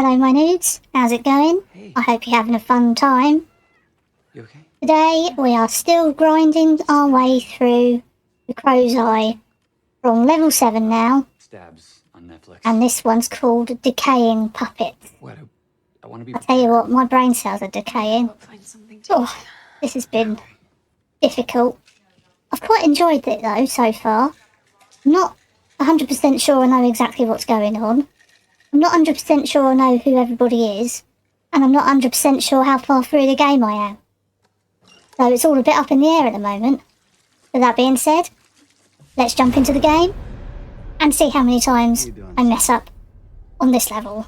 Hello, my nudes. How's it going? Hey. I hope you're having a fun time. You okay? Today, we are still grinding our way through the Crow's Eye. We're on level 7 now, Stabs on Netflix. and this one's called Decaying Puppets. What? I want to be. I'll tell you what, my brain cells are decaying. Find something to Oh, this has been difficult. I've quite enjoyed it though so far. I'm not 100% sure I know exactly what's going on. I'm not 100% sure I know who everybody is. And I'm not 100% sure how far through the game I am. So it's all a bit up in the air at the moment. With that being said, let's jump into the game and see how many times I mess up on this level.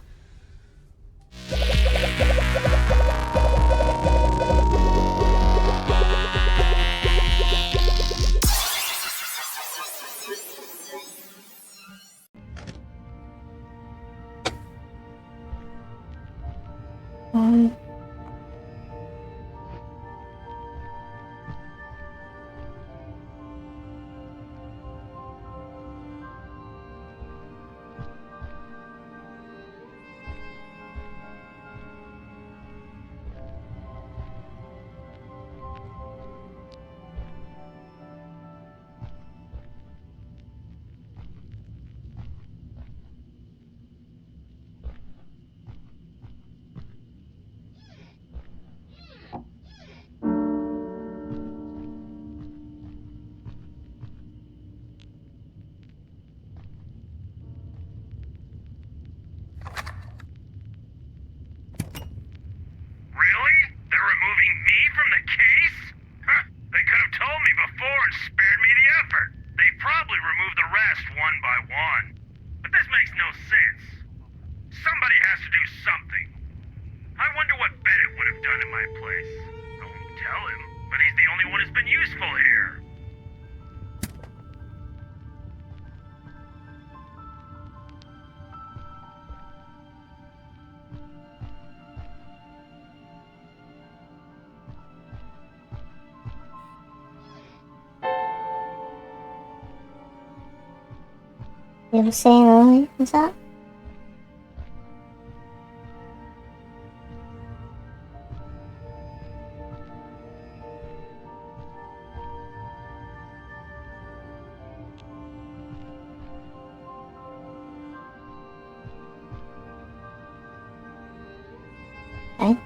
Really? They're removing me from the case? Huh, they could have told me before and spared me the effort. They probably removed the rest one by one. But this makes no sense. Somebody has to do something. I wonder what Bennett would have done in my place. I won't tell him, but he's the only one who's been useful here. You ever seen Lily? What's that? Okay.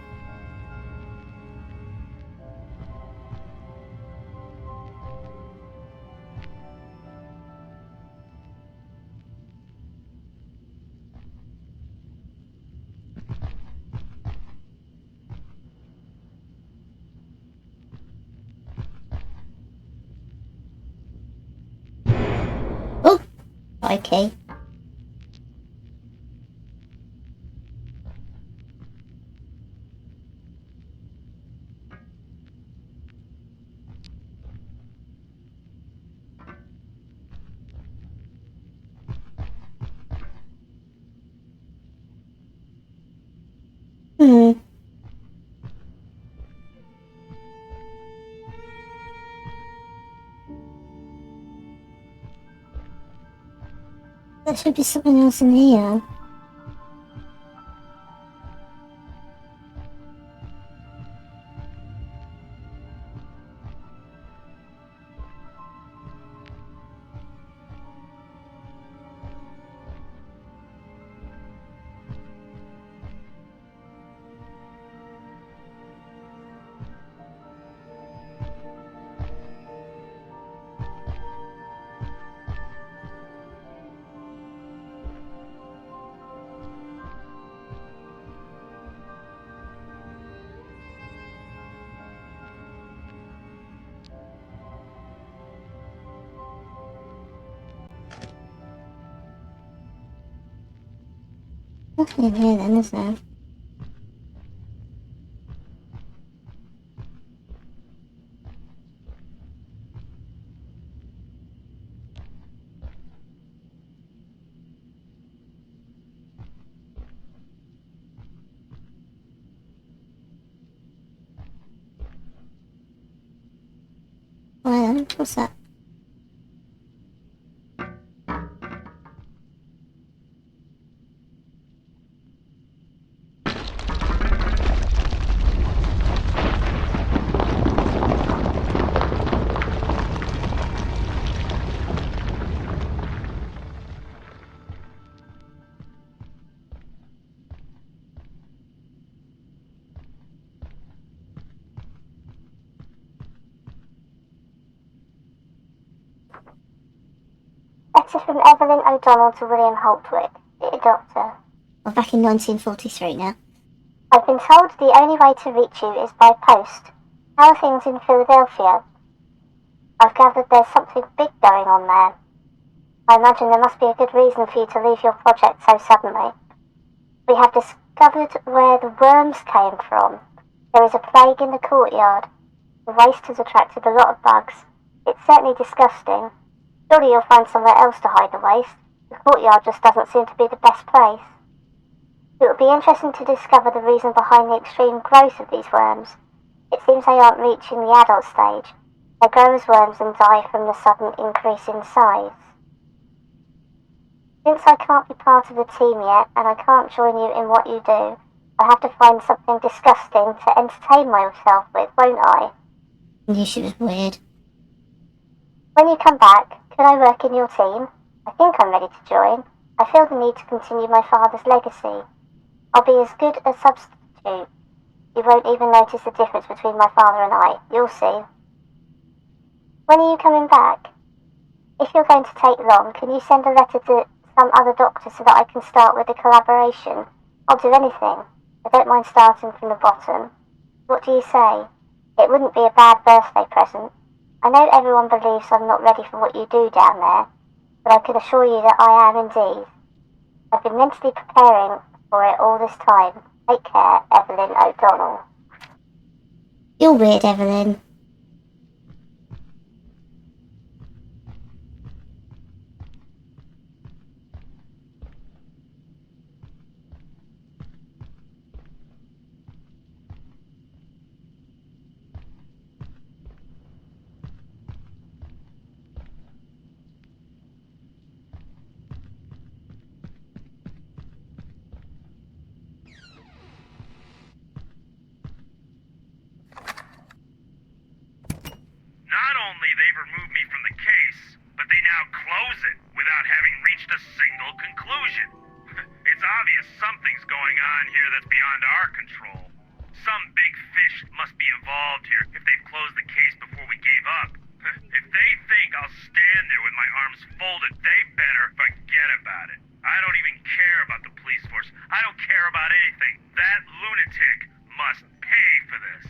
Oh! Okay. There should be something else in here. Nothing in here then, is there? Why then? What's that? Letter from Evelyn O'Donnell to William Holtwick. Dear Doctor. We're back in 1943 now. I've been told the only way to reach you is by post. How are things in Philadelphia? I've gathered there's something big going on there. I imagine there must be a good reason for you to leave your project so suddenly. We have discovered where the worms came from. There is a plague in the courtyard. The waste has attracted a lot of bugs. It's certainly disgusting. Surely you'll find somewhere else to hide the waste. The courtyard just doesn't seem to be the best place. It would be interesting to discover the reason behind the extreme growth of these worms. It seems they aren't reaching the adult stage. They grow as worms and die from the sudden increase in size. Since I can't be part of the team yet, and I can't join you in what you do, I'll have to find something disgusting to entertain myself with, won't I? You she was weird. When you come back, could I work in your team? I think I'm ready to join. I feel the need to continue my father's legacy. I'll be as good a substitute. You won't even notice the difference between my father and I. You'll see. When are you coming back? If you're going to take long, can you send a letter to some other doctor so that I can start with the collaboration? I'll do anything. I don't mind starting from the bottom. What do you say? It wouldn't be a bad birthday present. I know everyone believes I'm not ready for what you do down there, but I can assure you that I am indeed. I've been mentally preparing for it all this time. Take care, Evelyn O'Donnell. You're weird, Evelyn. Not only they've removed me from the case, but they now close it without having reached a single conclusion. It's obvious something's going on here that's beyond our control. Some big fish must be involved here if they've closed the case before we gave up. If they think I'll stand there with my arms folded, they better forget about it. I don't even care about the police force. I don't care about anything. That lunatic must pay for this.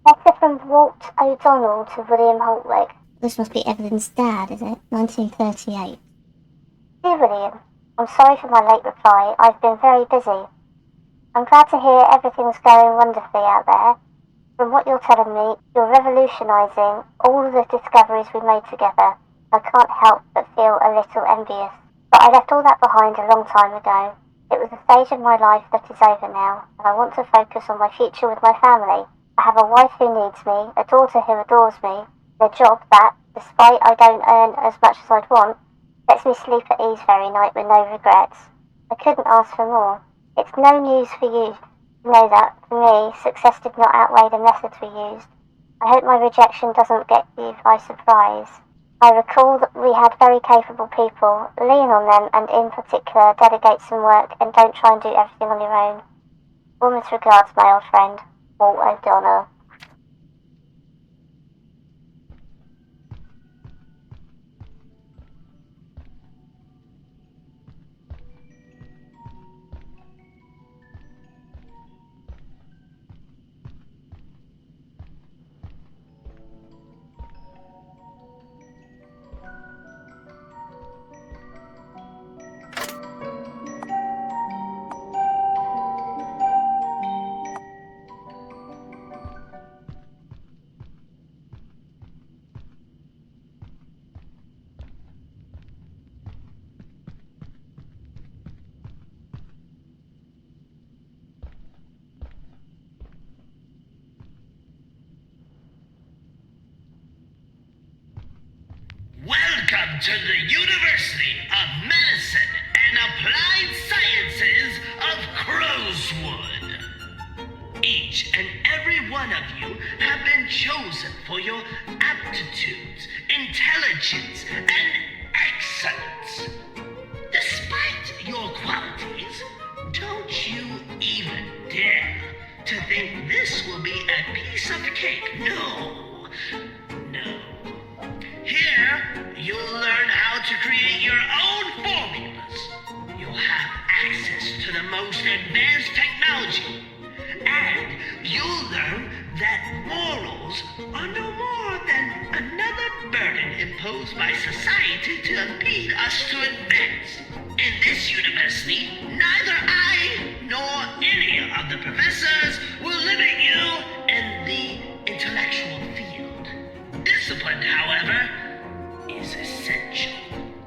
Letter from Walt O'Donnell to William Holtwick. This must be Evelyn's dad, is it? 1938. Dear William, I'm sorry for my late reply. I've been very busy. I'm glad to hear everything's going wonderfully out there. From what you're telling me, you're revolutionising all of the discoveries we made together. I can't help but feel a little envious. But I left all that behind a long time ago. It was a stage of my life that is over now, and I want to focus on my future with my family. I have a wife who needs me, a daughter who adores me, and a job that, despite I don't earn as much as I'd want, lets me sleep at ease every night with no regrets. I couldn't ask for more. It's no news for you to know that, for me, success did not outweigh the methods we used. I hope my rejection doesn't get you by surprise. I recall that we had very capable people. Lean on them and, in particular, delegate some work and don't try and do everything on your own. Warmest regards, my old friend, Walt O'Donnell. Welcome to the University of Medicine and Applied Sciences of Crowswood. Each and every one of you have been chosen for your aptitudes, intelligence, and excellence. Despite your qualities, don't you even dare to think this will be a piece of cake. No. Here, you'll learn how to create your own formulas. You'll have access to the most advanced technology. And you'll learn that morals are no more than another burden imposed by society to impede us to advance. In this university, neither I nor any of the professors will limit you in the intellectual field. Discipline, however, is essential.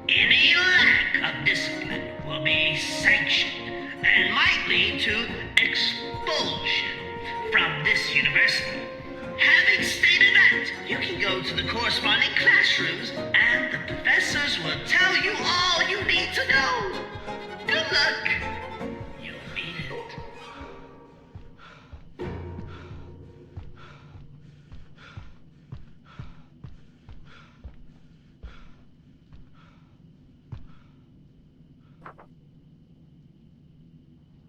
Any lack of discipline will be sanctioned and might lead to expulsion from this university. Having stated that, you can go to the corresponding classrooms and the professors will tell you all you need to know. Good luck. You'll need it.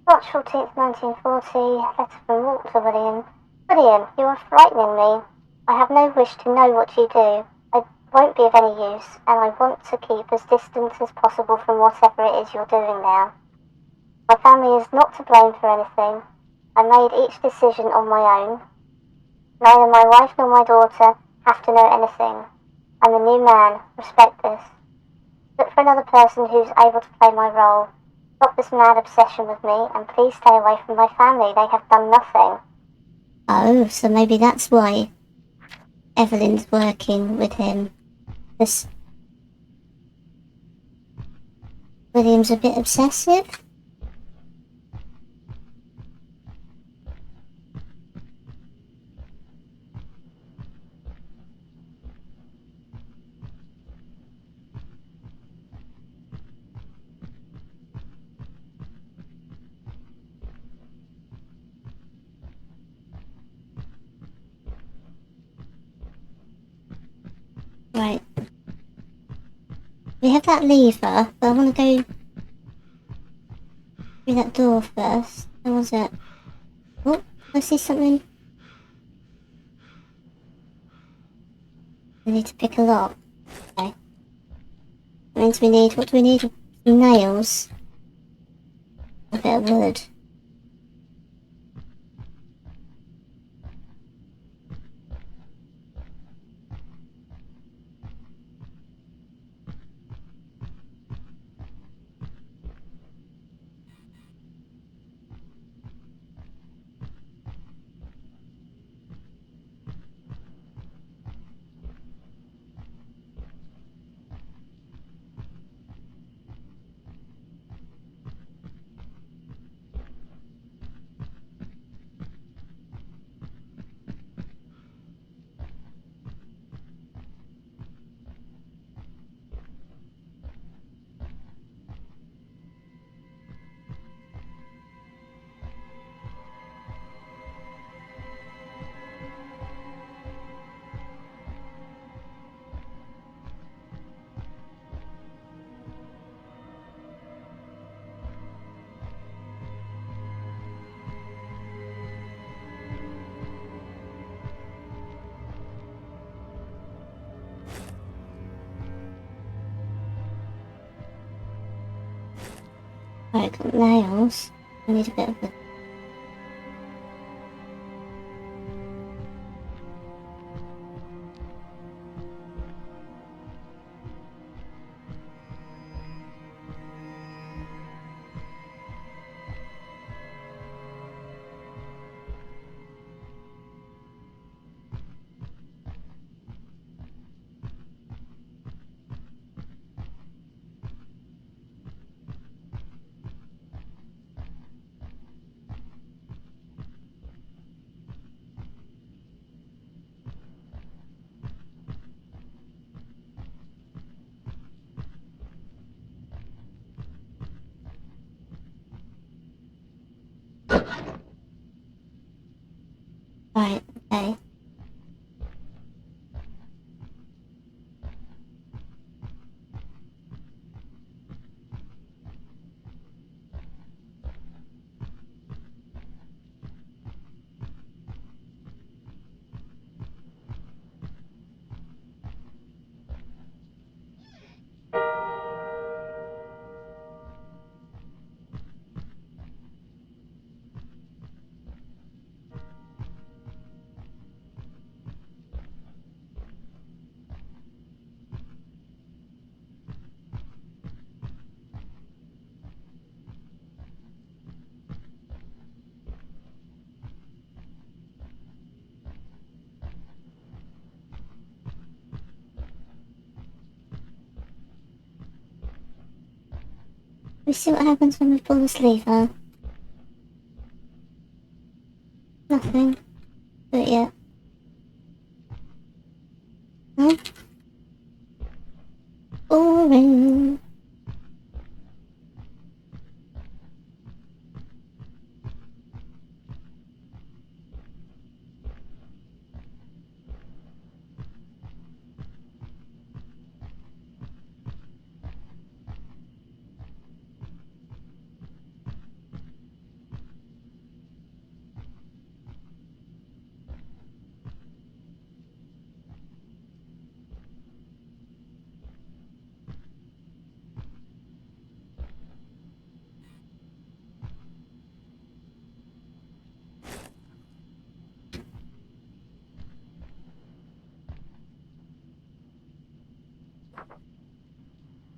March 14th, 1940, letter from Walt to William. William, you are frightening me. I have no wish to know what you do. I won't be of any use, and I want to keep as distant as possible from whatever it is you're doing now. My family is not to blame for anything. I made each decision on my own. Neither my wife nor my daughter have to know anything. I'm a new man. Respect this. Look for another person who's able to play my role. Stop this mad obsession with me, and please stay away from my family. They have done nothing. Oh, so maybe that's why Evelyn's working with him. This William's a bit obsessive. Right. We have that lever, but I want to go through that door first. How was it? Oh, I see something. We need to pick a lock. Okay. That means we need, what do we need? Some nails. A bit of wood. Right, got nails. I need a bit of wood. Right, okay. We see what happens when we pull this lever. Nothing. Do it yet. No? Boring.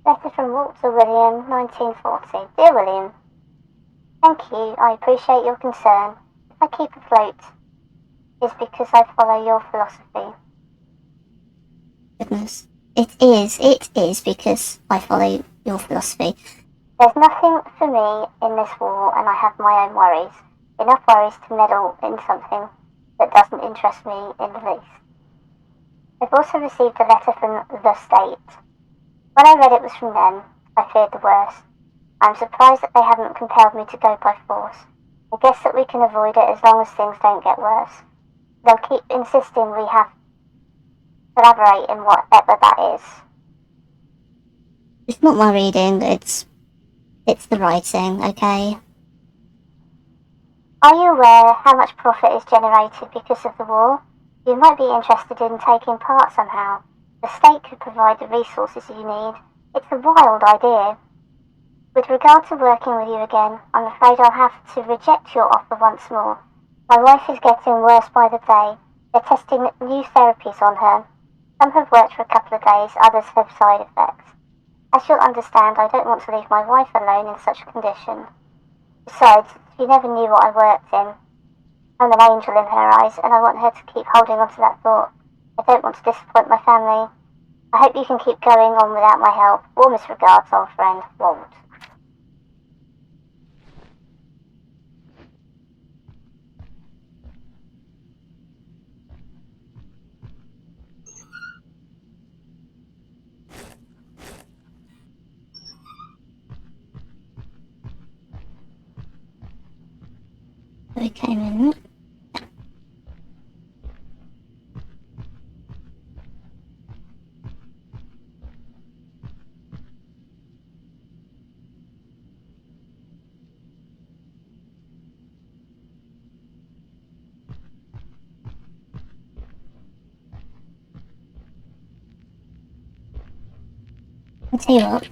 Letter from Walter William, 1940. Dear William, thank you. I appreciate your concern. If I keep afloat, it's because I follow your philosophy. Goodness. It is because I follow your philosophy. There's nothing for me in this war, and I have my own worries. Enough worries to meddle in something that doesn't interest me in the least. I've also received a letter from the State. When I read it was from them, I feared the worst. I'm surprised that they haven't compelled me to go by force. I guess that we can avoid it as long as things don't get worse. They'll keep insisting we have to collaborate in whatever that is. It's not my reading, it's the writing, okay? Are you aware how much profit is generated because of the war? You might be interested in taking part somehow. The state could provide the resources you need. It's a wild idea. With regard to working with you again, I'm afraid I'll have to reject your offer once more. My wife is getting worse by the day. They're testing new therapies on her. Some have worked for a couple of days, others have side effects. As you'll understand, I don't want to leave my wife alone in such a condition. Besides, she never knew what I worked in. I'm an angel in her eyes, and I want her to keep holding on to that thought. I don't want to disappoint my family. I hope you can keep going on without my help. Warmest regards, old friend, Walt. We came in. I'll tell you what.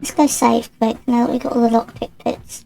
Let's go save quick now that we got all the lockpick bits.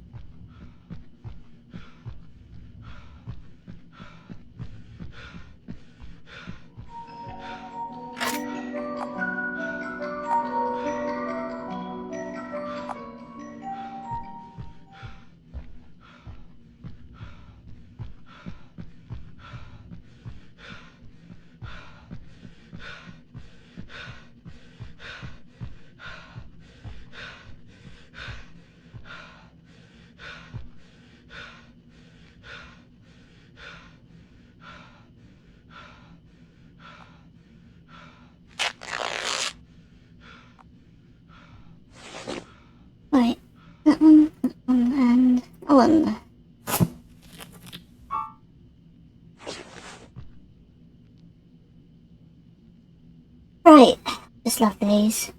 Right. Just love these.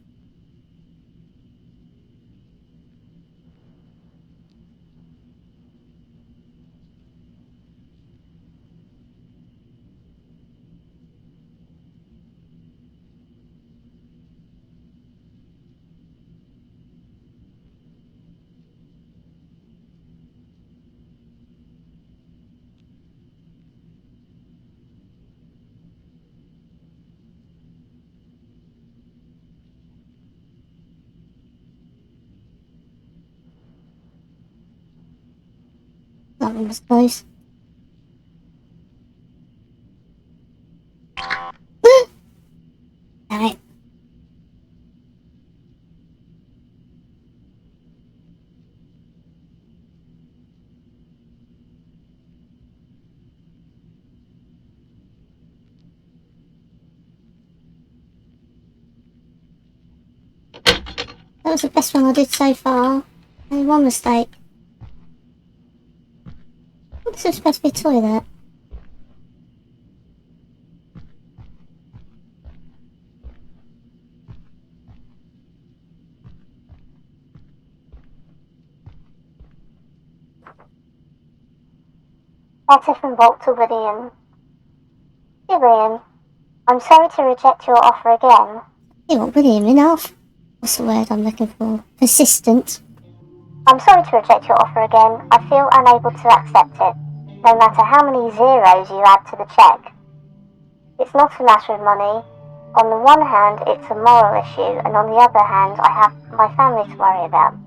That one was close. Damn it. That was the best one I did so far. Only one mistake. This is supposed to be a toilet. Letter from Walt to William. Dear William, I'm sorry to reject your offer again. You want William enough? What's the word I'm looking for? Persistent. I'm sorry to reject your offer again. I feel unable to accept it, no matter how many zeros you add to the check. It's not a matter of money. On the one hand, it's a moral issue, and on the other hand, I have my family to worry about.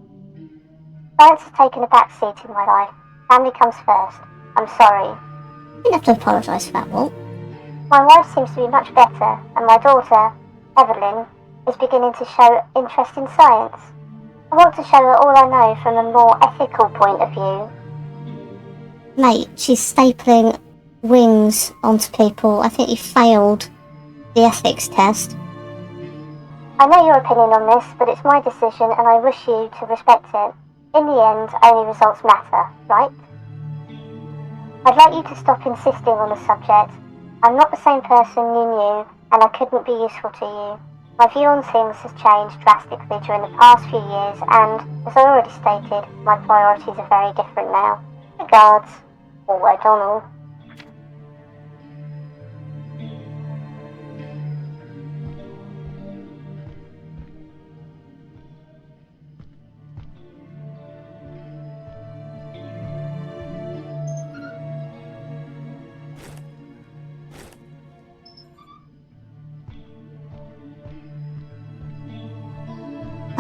Science has taken a back seat in my life. Family comes first. I'm sorry. You don't have to apologise for that, Walt. My wife seems to be much better, and my daughter, Evelyn, is beginning to show interest in science. I want to show her all I know from a more ethical point of view. Mate, she's stapling wings onto people. I think you failed the ethics test. I know your opinion on this, but it's my decision and I wish you to respect it. In the end, only results matter, right? I'd like you to stop insisting on the subject. I'm not the same person you knew, and I couldn't be useful to you. My view on things has changed drastically during the past few years, and, as I already stated, my priorities are very different now. Regards, Walt O'Donnell.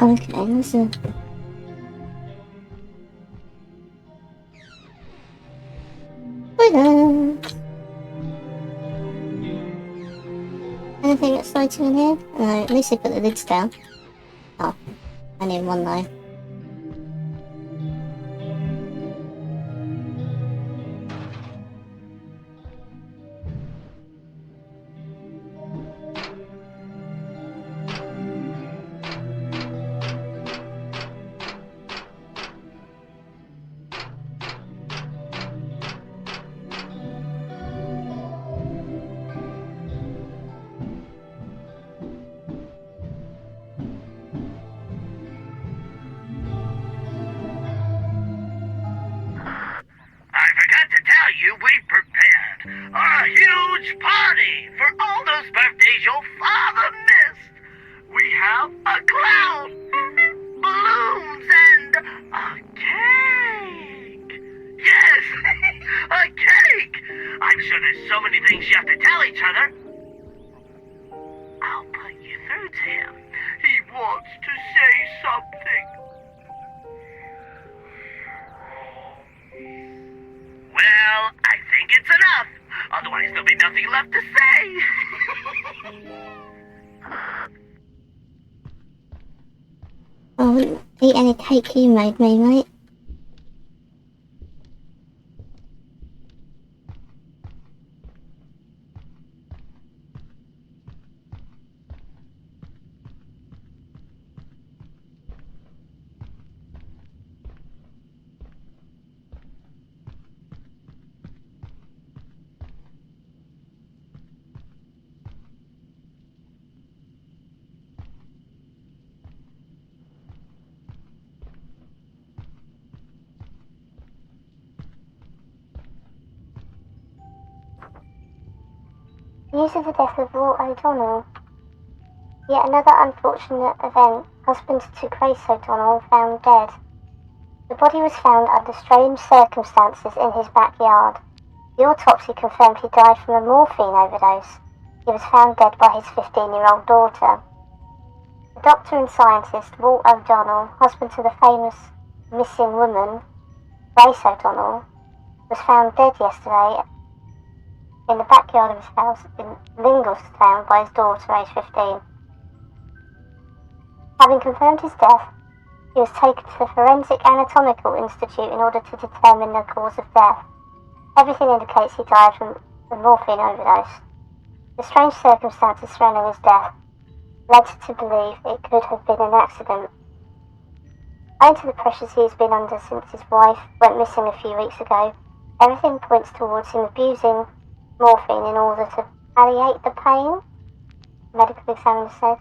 Okay, listen. Toilet. Anything exciting in here? No, at least they put the lids down. Oh, only one though. We've prepared a huge party for all those birthdays your father missed. We have a clown, balloons, and a cake. Yes, a cake. I'm sure there's so many things you have to tell each other. I'll put you through to him. He wants to say something. Well, I think it's enough. Otherwise, there'll be nothing left to say. I wouldn't eat any cake you made me, mate. News of the death of Walt O'Donnell. Yet another unfortunate event. Husband to Grace O'Donnell found dead. The body was found under strange circumstances in his backyard. The autopsy confirmed he died from a morphine overdose. He was found dead by his 15-year-old daughter. The doctor and scientist Walt O'Donnell, husband to the famous missing woman, Grace O'Donnell, was found dead yesterday in the backyard of his house in Lingelstown by his daughter, aged 15. Having confirmed his death, he was taken to the Forensic Anatomical Institute in order to determine the cause of death. Everything indicates he died from a morphine overdose. The strange circumstances surrounding his death led to believe it could have been an accident. Owing to the pressures he has been under since his wife went missing a few weeks ago, everything points towards him abusing morphine in order to palliate the pain, the medical examiner said.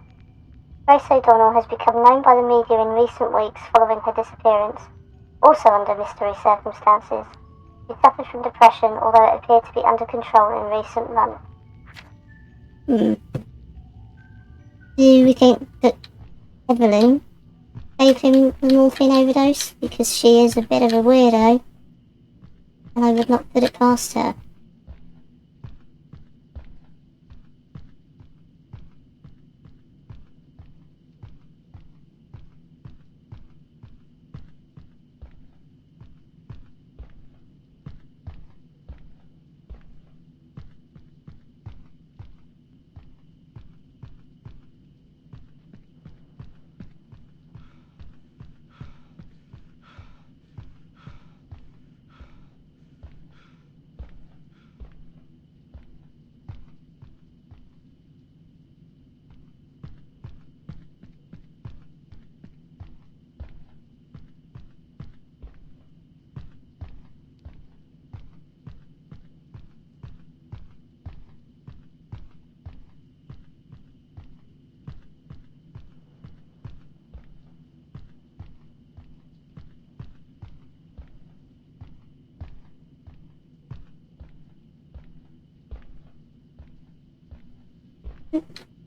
Grace O'Donnell has become known by the media in recent weeks following her disappearance, also under mystery circumstances. She suffered from depression, although it appeared to be under control in recent months. Do we think that Evelyn gave him a morphine overdose? Because she is a bit of a weirdo, and I would not put it past her.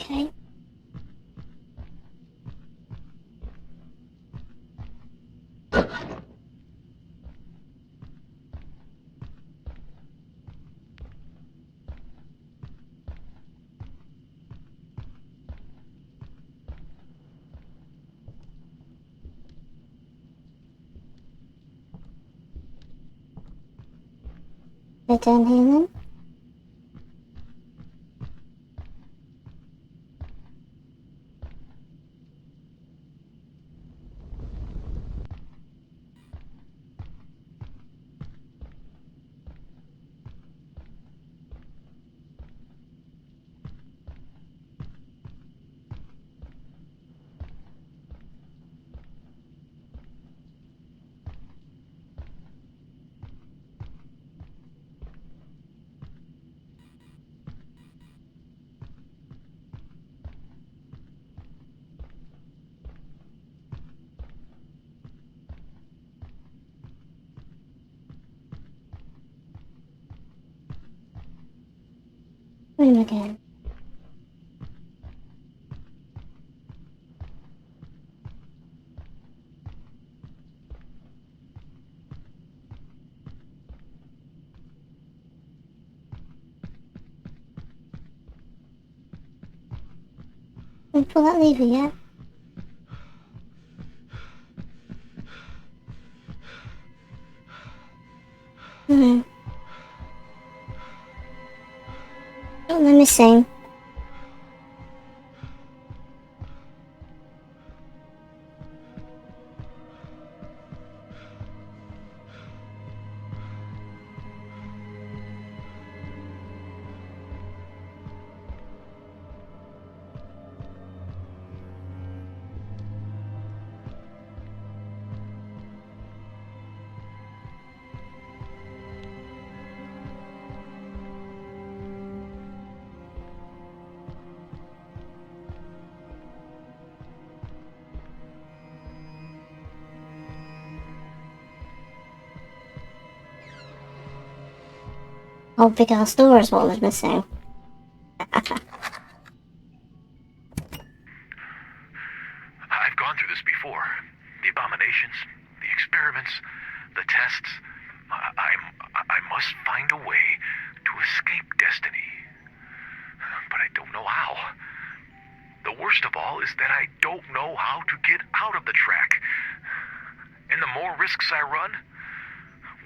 Okay. They're down here then? Room again. Can we pull that lever yet? No. What am I missing? Oh, big ass door is what was missing. I've gone through this before. The abominations, the experiments, the tests. I must find a way to escape destiny. But I don't know how. The worst of all is that I don't know how to get out of the track. And the more risks I run,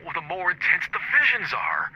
well, the more intense the visions are.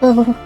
Oh.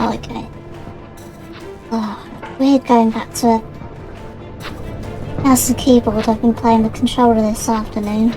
Oh, okay. Oh, weird going back to mouse and keyboard. I've been playing the controller this afternoon.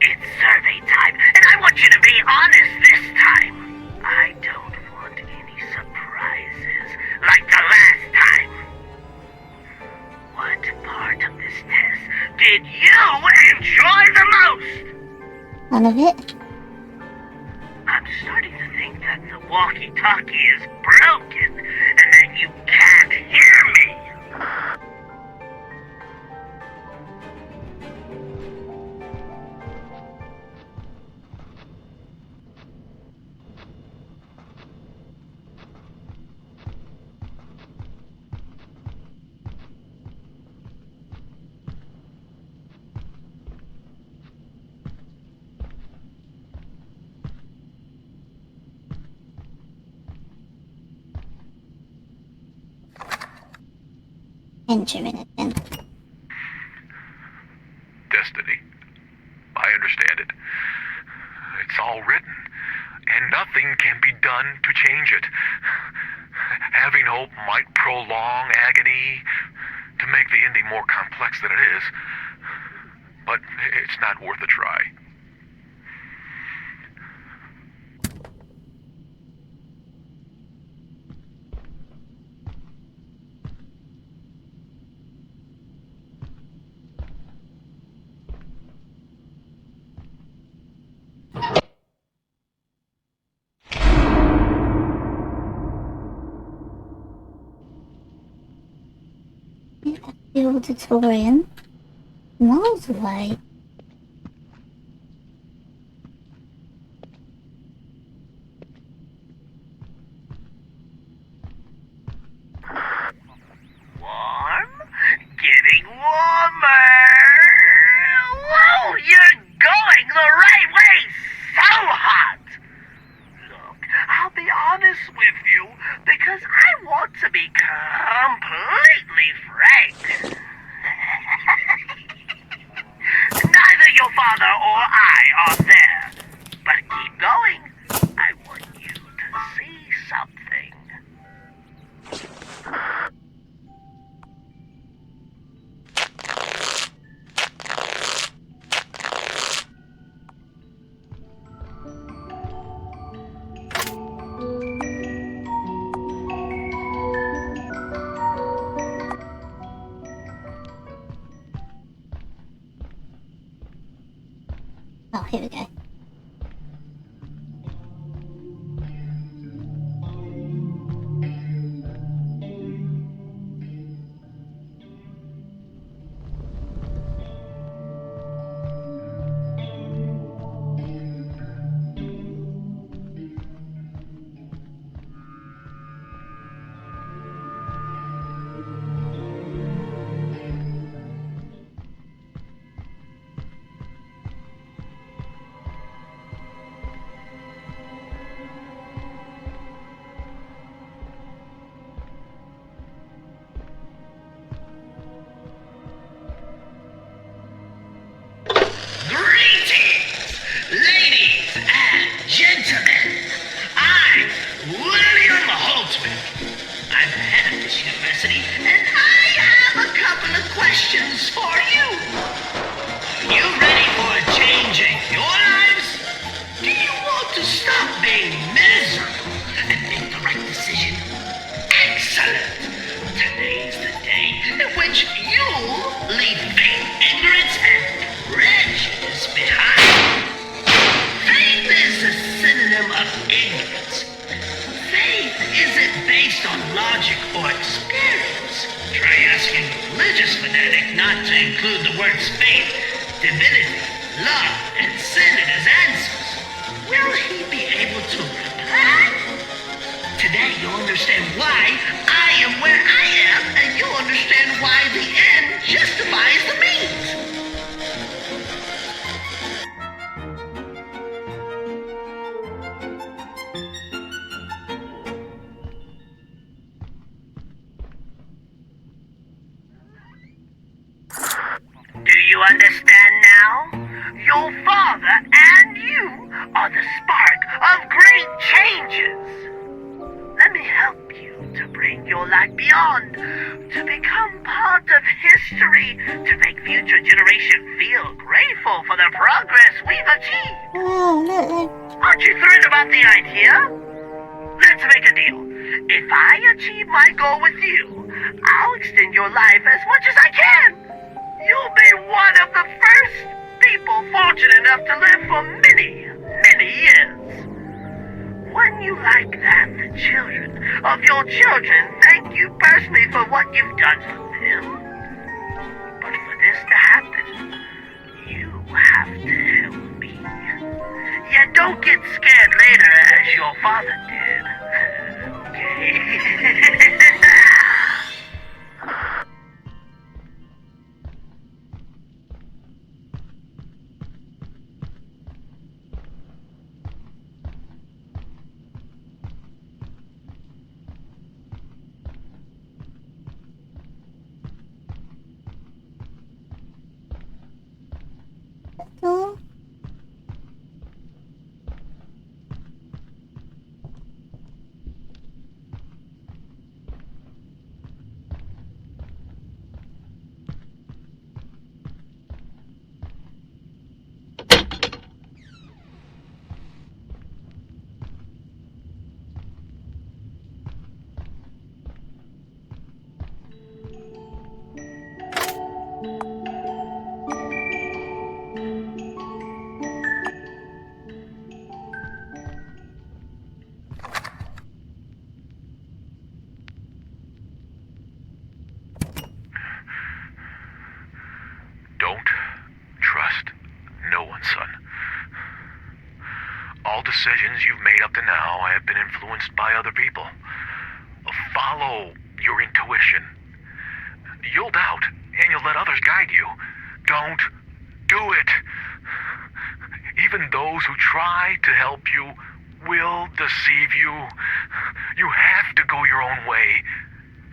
It's survey time, and I want you to be honest this time. I don't want any surprises like the last time. What part of this test did you enjoy the most? None of it. I'm starting to think that the walkie-talkie is broken and that you can't hear me. Enter in it then. Destiny. I understand it. It's all written, and nothing can be done to change it. Having hope might prolong agony to make the ending more complex than it is, but it's not worth a try. The auditorium. Miles away. Warm? Getting warmer! Whoa, you're going the right way! So hot! Look, I'll be honest with you, because I want to be completely frank. Neither your father or I are there. But keep going. I want you to see something. Oh, here we go. Greetings, ladies and gentlemen. I'm William Holtwick. I'm the head of this university, and I have a couple of questions for you. Are you ready for a change in your lives? Do you want to stop being miserable and make the right decision? Excellent! Today's the day in which you leave faith, ignorance, and prejudice behind. Faith is a synonym of ignorance. Faith isn't based on logic or experience. asking a religious fanatic not to include the words faith, divinity, love, and sin in his answers, will he be able to reply? Today you'll understand why I am where I am, and you'll understand why the end justifies the means. Do you understand now? Your father and you are the spark of great changes. Let me help you to bring your light beyond, to become part of history, to make future generations feel grateful for the progress we've achieved. Oh, look. Aren't you thrilled about the idea? Let's make a deal. If I achieve my goal with you, I'll extend your life as much as I can. You'll be one of the first people fortunate enough to live for many, many years. When you like that, the children of your children thank you personally for what you've done for them. But for this to happen, you have to help me. Yet don't get scared later as your father did. Okay? Oh. Don't trust no one, son. All decisions you've made up to now have been influenced by other people. Follow your intuition. You'll doubt, and you'll let others guide you. Don't do it. Even those who try to help you will deceive you. You have to go your own way.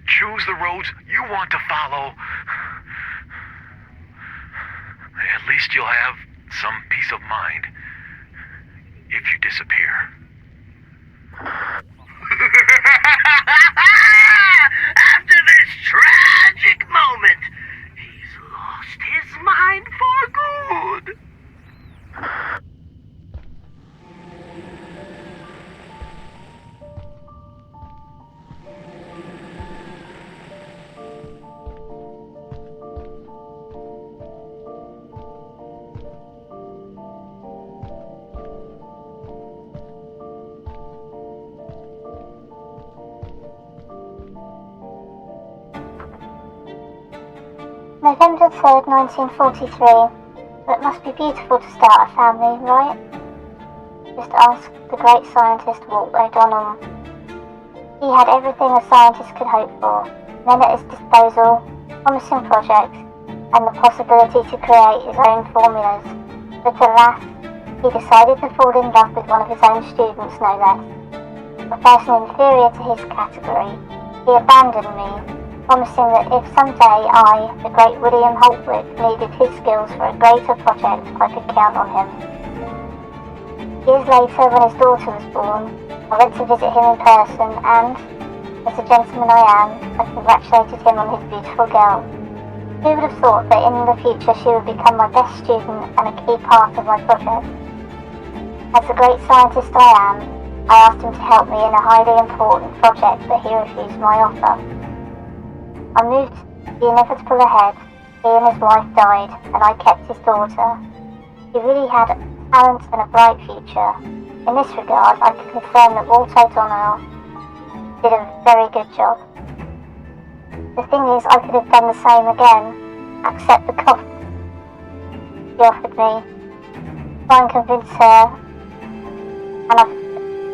Choose the roads you want to follow. At least you'll have some peace of mind if you disappear. After this tragic moment, he's lost his mind for good. November 3rd, 1943. It must be beautiful to start a family, right? Just ask the great scientist Walkway. He had everything a scientist could hope for. Men at his disposal, promising projects, and the possibility to create his own formulas. But alas, he decided to fall in love with one of his own students, no less. A person inferior to his category. He abandoned me, promising that if someday I, the great William Holtwick, needed his skills for a greater project, I could count on him. Years later, when his daughter was born, I went to visit him in person and, as the gentleman I am, I congratulated him on his beautiful girl. Who would have thought that in the future she would become my best student and a key part of my project? As the great scientist I am, I asked him to help me in a highly important project, but he refused my offer. I moved the inevitable ahead. He and his wife died, and I kept his daughter. He really had talent and a bright future. In this regard, I can confirm that Walter O'Donnell did a very good job. The thing is, I could have done the same again. Accept the coffee she offered me. Try and convince her, and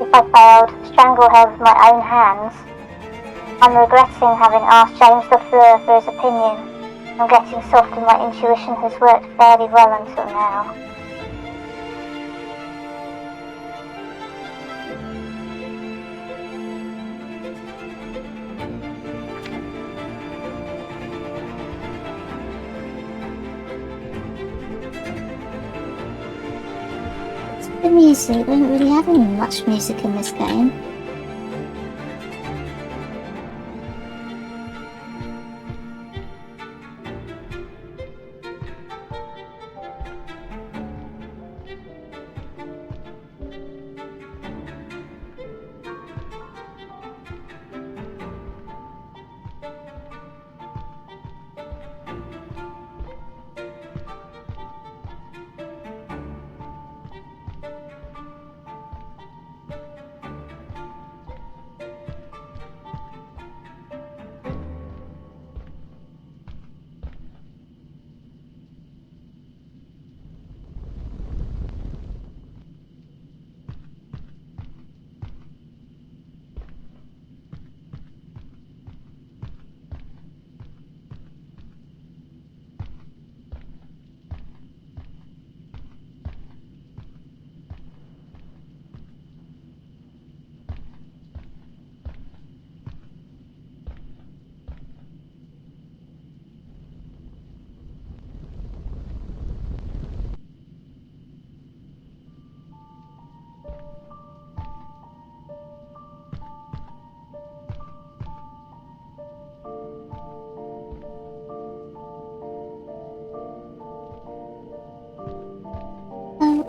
if I failed, strangle her with my own hands. I'm regretting having asked James LaFleur for his opinion. I'm getting soft and my intuition has worked fairly well until now. The music, we don't really have any much music in this game.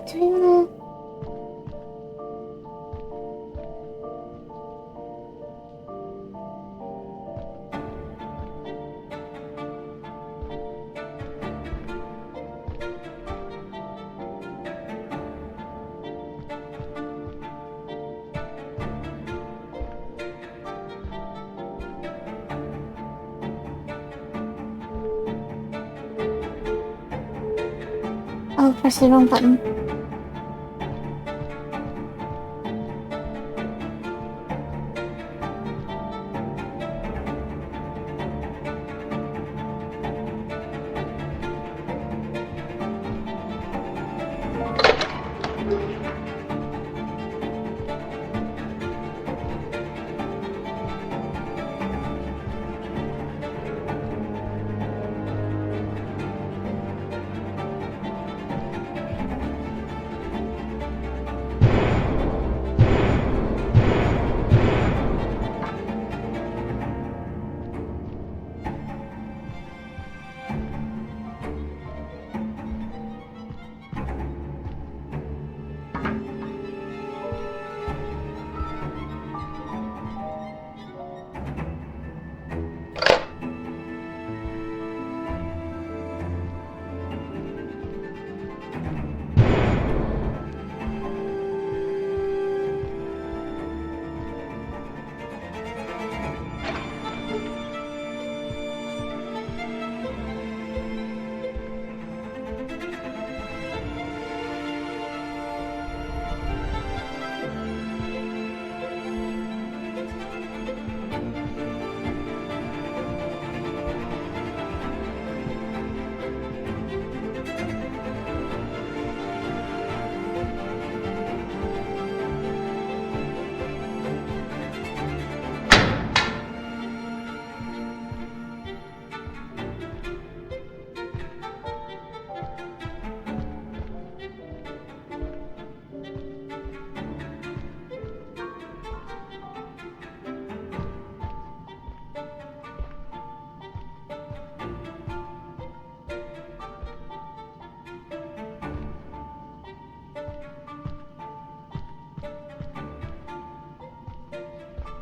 Do we wanna... Oh, press the wrong button.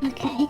Okay.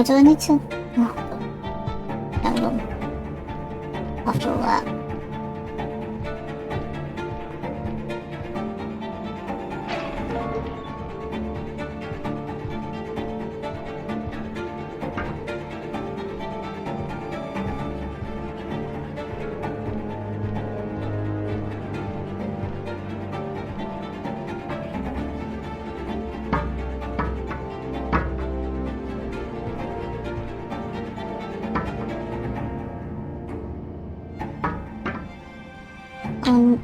do I need to... Oh, hold on. After all that. Um...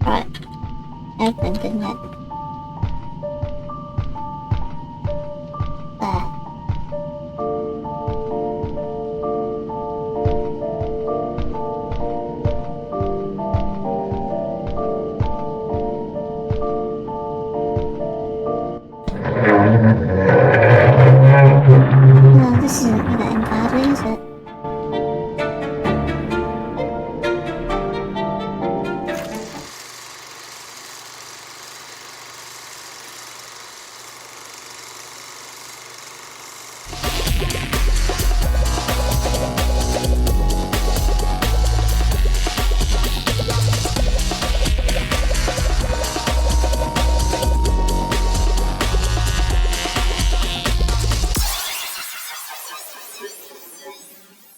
Right. Opened, didn't it? There. No, this isn't